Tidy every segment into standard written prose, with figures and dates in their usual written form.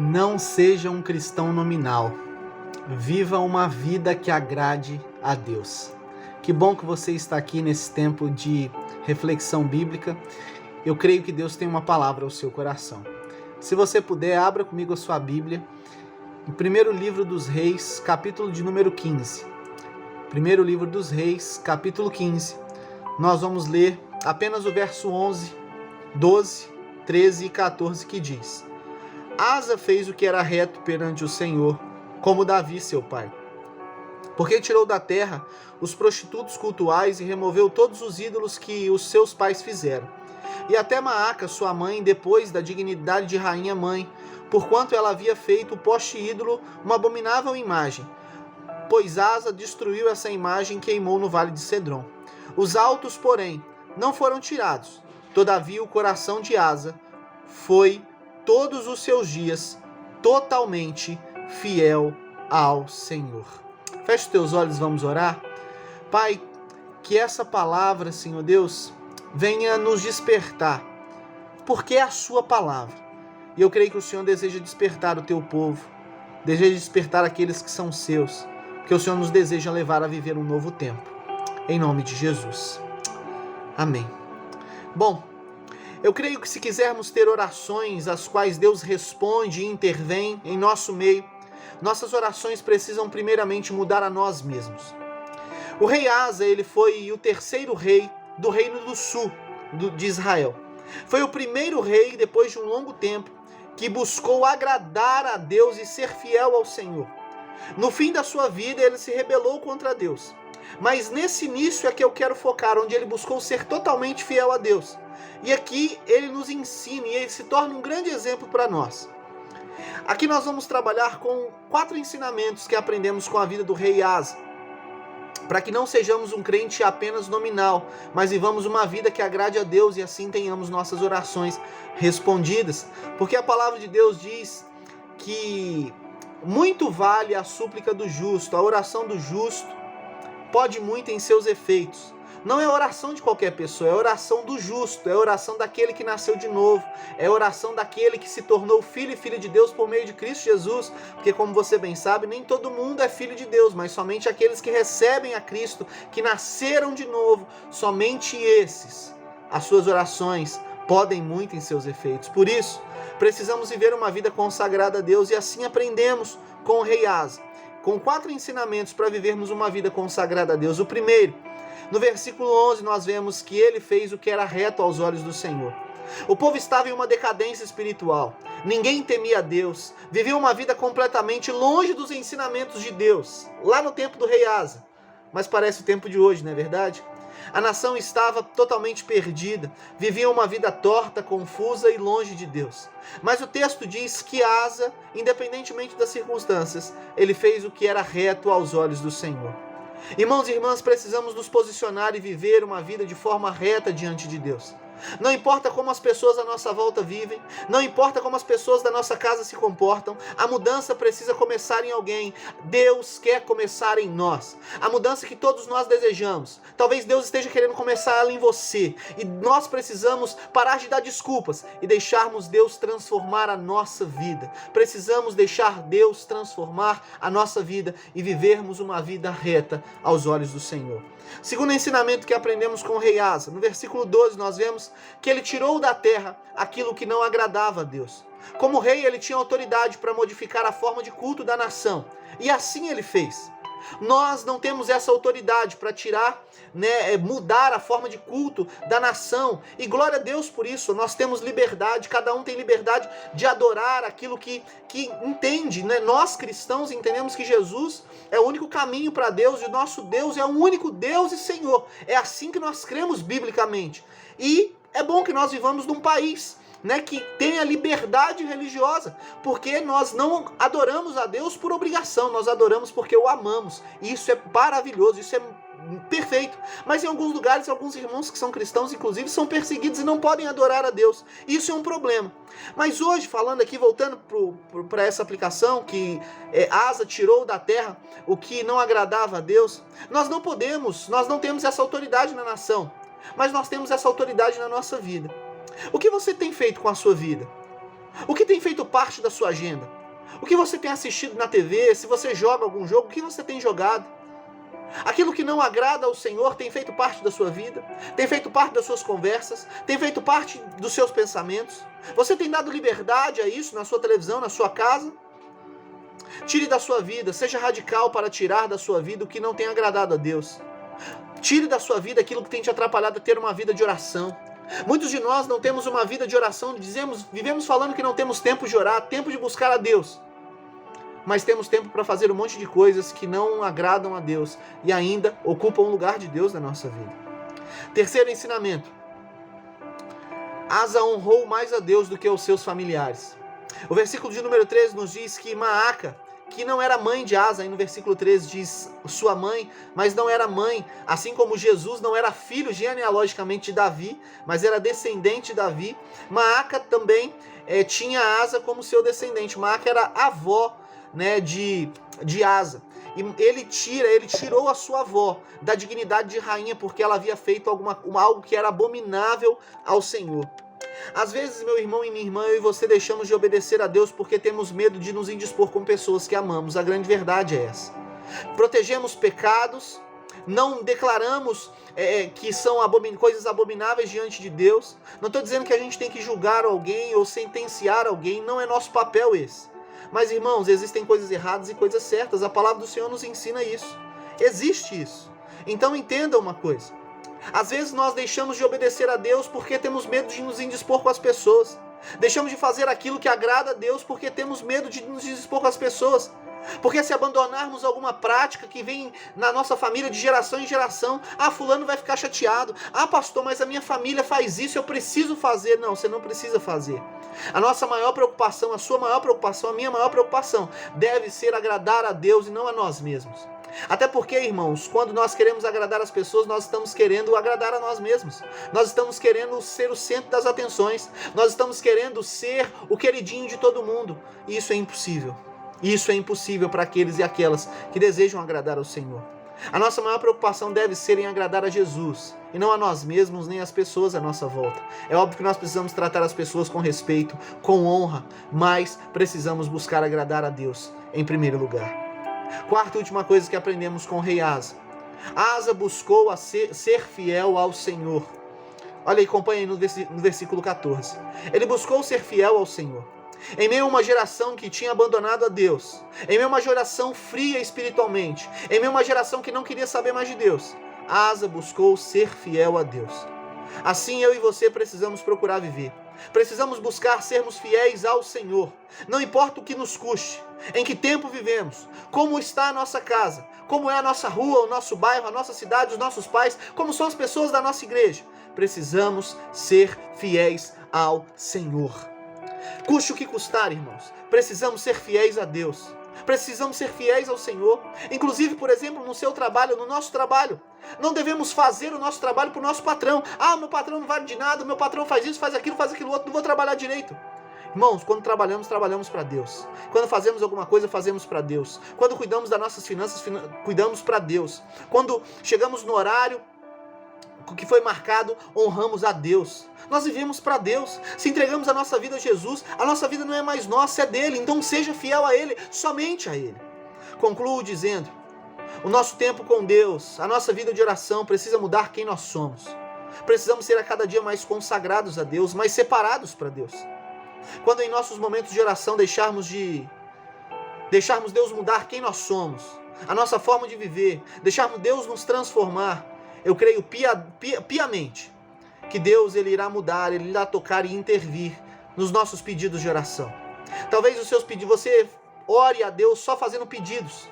Não seja um cristão nominal. Viva uma vida que agrade a Deus. Que bom que você está aqui nesse tempo de reflexão bíblica. Eu creio que Deus tem uma palavra ao seu coração. Se você puder, abra comigo a sua Bíblia. No primeiro livro dos Reis, capítulo de número 15. Primeiro livro dos Reis, capítulo 15. Nós vamos ler apenas o verso 11, 12, 13 e 14 que diz: Asa fez o que era reto perante o Senhor, como Davi seu pai. Porque tirou da terra os prostitutos cultuais e removeu todos os ídolos que os seus pais fizeram. E até Maaca, sua mãe, depois da dignidade de rainha mãe, porquanto ela havia feito o poste ídolo uma abominável imagem. Pois Asa destruiu essa imagem e queimou no vale de Cedron. Os altos, porém, não foram tirados. Todavia o coração de Asa foi todos os seus dias totalmente fiel ao Senhor. Feche os teus olhos, vamos orar. Pai, que essa palavra, Senhor Deus, venha nos despertar, porque é a sua palavra. E eu creio que o Senhor deseja despertar o teu povo, deseja despertar aqueles que são seus, porque o Senhor nos deseja levar a viver um novo tempo. Em nome de Jesus. Amém. Bom, eu creio que se quisermos ter orações às quais Deus responde e intervém em nosso meio, nossas orações precisam primeiramente mudar a nós mesmos. O rei Asa, ele foi o terceiro rei do reino do sul de Israel. Foi o primeiro rei, depois de um longo tempo, que buscou agradar a Deus e ser fiel ao Senhor. No fim da sua vida, ele se rebelou contra Deus. Mas nesse início é que eu quero focar, onde ele buscou ser totalmente fiel a Deus. E aqui ele nos ensina e ele se torna um grande exemplo para nós. Aqui nós vamos trabalhar com 4 ensinamentos que aprendemos com a vida do rei Asa, para que não sejamos um crente apenas nominal, mas vivamos uma vida que agrade a Deus e assim tenhamos nossas orações respondidas. Porque a palavra de Deus diz que muito vale a súplica do justo, a oração do justo pode muito em seus efeitos. Não é a oração de qualquer pessoa, é a oração do justo, é a oração daquele que nasceu de novo, é a oração daquele que se tornou filho e filha de Deus por meio de Cristo Jesus, porque como você bem sabe, nem todo mundo é filho de Deus, mas somente aqueles que recebem a Cristo, que nasceram de novo, somente esses, as suas orações podem muito em seus efeitos. Por isso, precisamos viver uma vida consagrada a Deus e assim aprendemos com o rei Asa, com 4 ensinamentos para vivermos uma vida consagrada a Deus. O primeiro, no versículo 11, nós vemos que ele fez o que era reto aos olhos do Senhor. O povo estava em uma decadência espiritual. Ninguém temia a Deus. Vivia uma vida completamente longe dos ensinamentos de Deus, lá no tempo do rei Asa. Mas parece o tempo de hoje, não é verdade? A nação estava totalmente perdida, vivia uma vida torta, confusa e longe de Deus. Mas o texto diz que Asa, independentemente das circunstâncias, ele fez o que era reto aos olhos do Senhor. Irmãos e irmãs, precisamos nos posicionar e viver uma vida de forma reta diante de Deus. Não importa como as pessoas à nossa volta vivem, não importa como as pessoas da nossa casa se comportam, a mudança precisa começar em alguém. Deus quer começar em nós. A mudança que todos nós desejamos. Talvez Deus esteja querendo começar ela em você. E nós precisamos parar de dar desculpas e deixarmos Deus transformar a nossa vida. Precisamos deixar Deus transformar a nossa vida e vivermos uma vida reta aos olhos do Senhor. Segundo ensinamento que aprendemos com o rei Asa, no versículo 12 nós vemos que ele tirou da terra aquilo que não agradava a Deus. Como rei, ele tinha autoridade para modificar a forma de culto da nação, e assim ele fez. Nós não temos essa autoridade para tirar, mudar a forma de culto da nação, e glória a Deus por isso. Nós temos liberdade, cada um tem liberdade de adorar aquilo que entende, Nós cristãos entendemos que Jesus é o único caminho para Deus, e o nosso Deus é o único Deus e Senhor. É assim que nós cremos biblicamente. E é bom que nós vivamos num país que tenha liberdade religiosa, porque nós não adoramos a Deus por obrigação, nós adoramos porque o amamos. E isso é maravilhoso, isso é perfeito. Mas em alguns lugares, alguns irmãos que são cristãos, inclusive, são perseguidos e não podem adorar a Deus. Isso é um problema. Mas hoje, falando aqui, voltando para essa aplicação que Asa tirou da terra o que não agradava a Deus, nós não temos essa autoridade na nação, mas nós temos essa autoridade na nossa vida. O que você tem feito com a sua vida? O que tem feito parte da sua agenda? O que você tem assistido na TV? Se você joga algum jogo, o que você tem jogado? Aquilo que não agrada ao Senhor tem feito parte da sua vida? Tem feito parte das suas conversas? Tem feito parte dos seus pensamentos? Você tem dado liberdade a isso na sua televisão, na sua casa? Tire da sua vida, seja radical para tirar da sua vida o que não tem agradado a Deus. Tire da sua vida aquilo que tem te atrapalhado a ter uma vida de oração. Muitos de nós não temos uma vida de oração, vivemos falando que não temos tempo de orar, tempo de buscar a Deus. Mas temos tempo para fazer um monte de coisas que não agradam a Deus e ainda ocupam o lugar de Deus na nossa vida. Terceiro ensinamento. Asa honrou mais a Deus do que os seus familiares. O versículo de número 13 nos diz que Maaca, que não era mãe de Asa, e no versículo 13 diz sua mãe, mas não era mãe, assim como Jesus não era filho genealogicamente de Davi, mas era descendente de Davi. Maaca também tinha Asa como seu descendente. Maaca era avó, né, de Asa. E ele tirou a sua avó da dignidade de rainha porque ela havia feito algo que era abominável ao Senhor. Às vezes, meu irmão e minha irmã, eu e você deixamos de obedecer a Deus porque temos medo de nos indispor com pessoas que amamos. A grande verdade é essa. Protegemos pecados, não declaramos que são coisas abomináveis diante de Deus. Não estou dizendo que a gente tem que julgar alguém ou sentenciar alguém, não é nosso papel esse. Mas, irmãos, existem coisas erradas e coisas certas. A palavra do Senhor nos ensina isso. Existe isso. Então entenda uma coisa. Às vezes nós deixamos de obedecer a Deus porque temos medo de nos indispor com as pessoas. Deixamos de fazer aquilo que agrada a Deus porque temos medo de nos indispor com as pessoas. Porque se abandonarmos alguma prática que vem na nossa família de geração em geração, fulano vai ficar chateado. Pastor, mas a minha família faz isso, eu preciso fazer. Não, você não precisa fazer. A nossa maior preocupação, a sua maior preocupação, a minha maior preocupação deve ser agradar a Deus e não a nós mesmos. Até porque, irmãos, quando nós queremos agradar as pessoas, nós estamos querendo agradar a nós mesmos. Nós estamos querendo ser o centro das atenções. Nós estamos querendo ser o queridinho de todo mundo. E isso é impossível. Isso é impossível para aqueles e aquelas que desejam agradar ao Senhor. A nossa maior preocupação deve ser em agradar a Jesus, e não a nós mesmos nem as pessoas à nossa volta. É óbvio que nós precisamos tratar as pessoas com respeito, com honra, mas precisamos buscar agradar a Deus em primeiro lugar. Quarta e última coisa que aprendemos com o rei Asa. Asa buscou ser fiel ao Senhor. Olha aí, acompanha aí no versículo 14. Ele buscou ser fiel ao Senhor. Em meio a uma geração que tinha abandonado a Deus, em meio a uma geração fria espiritualmente, em meio a uma geração que não queria saber mais de Deus, Asa buscou ser fiel a Deus. Assim eu e você precisamos procurar viver. Precisamos buscar sermos fiéis ao Senhor. Não importa o que nos custe, em que tempo vivemos, como está a nossa casa, como é a nossa rua, o nosso bairro, a nossa cidade, os nossos pais, como são as pessoas da nossa igreja. Precisamos ser fiéis ao Senhor. Custe o que custar, irmãos. Precisamos ser fiéis a Deus. Precisamos ser fiéis ao Senhor. Inclusive, por exemplo, no seu trabalho, no nosso trabalho. Não devemos fazer o nosso trabalho para o nosso patrão. Meu patrão não vale de nada, meu patrão faz isso, faz aquilo outro, não vou trabalhar direito. Irmãos, quando trabalhamos para Deus. Quando fazemos alguma coisa, fazemos para Deus. Quando cuidamos das nossas finanças, cuidamos para Deus. Quando chegamos no horário que foi marcado, honramos a Deus. Nós vivemos para Deus. Se entregamos a nossa vida a Jesus, a nossa vida não é mais nossa, é dele. Então seja fiel a ele, somente a ele. Concluo dizendo, o nosso tempo com Deus, a nossa vida de oração precisa mudar quem nós somos. Precisamos ser a cada dia mais consagrados a Deus, mais separados para Deus. Quando em nossos momentos de oração deixarmos Deus mudar quem nós somos, a nossa forma de viver, deixarmos Deus nos transformar, eu creio piamente que Deus ele irá mudar, ele irá tocar e intervir nos nossos pedidos de oração. Talvez os seus pedidos, você ore a Deus só fazendo pedidos.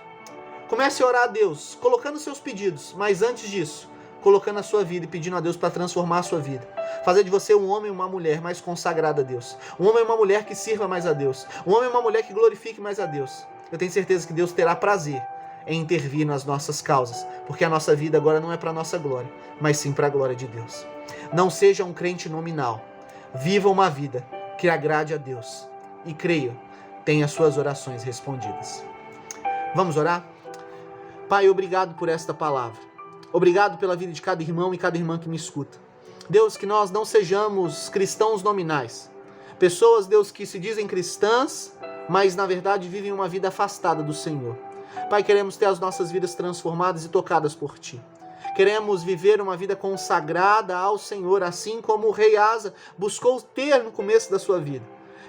Comece a orar a Deus, colocando seus pedidos, mas antes disso, colocando a sua vida e pedindo a Deus para transformar a sua vida. Fazer de você um homem e uma mulher mais consagrada a Deus. Um homem e uma mulher que sirva mais a Deus. Um homem e uma mulher que glorifique mais a Deus. Eu tenho certeza que Deus terá prazer em intervir nas nossas causas, porque a nossa vida agora não é para a nossa glória, mas sim para a glória de Deus. Não seja um crente nominal. Viva uma vida que agrade a Deus. E creio, tenha suas orações respondidas. Vamos orar? Pai, obrigado por esta palavra. Obrigado pela vida de cada irmão e cada irmã que me escuta. Deus, que nós não sejamos cristãos nominais, Pessoas, Deus, que se dizem cristãs, mas na verdade vivem uma vida afastada do Senhor. Pai, queremos ter as nossas vidas transformadas e tocadas por Ti. Queremos viver uma vida consagrada ao Senhor, assim como o rei Asa buscou ter no começo da sua vida.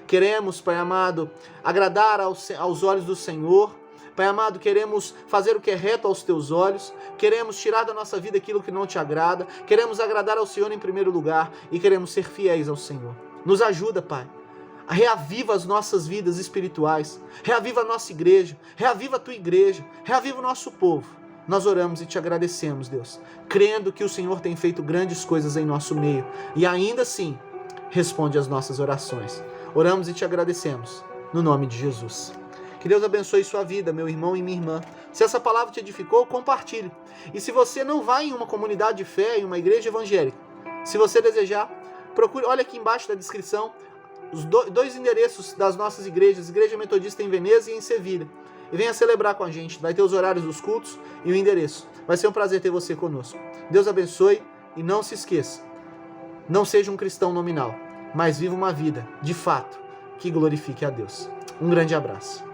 Queremos, Pai amado, agradar aos olhos do Senhor. Pai amado, queremos fazer o que é reto aos Teus olhos. Queremos tirar da nossa vida aquilo que não Te agrada. Queremos agradar ao Senhor em primeiro lugar e queremos ser fiéis ao Senhor. Nos ajuda, Pai. Reaviva as nossas vidas espirituais. Reaviva a nossa igreja. Reaviva a Tua igreja. Reaviva o nosso povo. Nós oramos e Te agradecemos, Deus, crendo que o Senhor tem feito grandes coisas em nosso meio e ainda assim responde às nossas orações. Oramos e Te agradecemos, no nome de Jesus. Que Deus abençoe sua vida, meu irmão e minha irmã. Se essa palavra te edificou, compartilhe. E se você não vai em uma comunidade de fé, em uma igreja evangélica, se você desejar, procure, olha aqui embaixo da descrição, os dois endereços das nossas igrejas, Igreja Metodista em Veneza e em Sevilha. E venha celebrar com a gente. Vai ter os horários dos cultos e o endereço. Vai ser um prazer ter você conosco. Deus abençoe e não se esqueça. Não seja um cristão nominal, mas viva uma vida, de fato, que glorifique a Deus. Um grande abraço.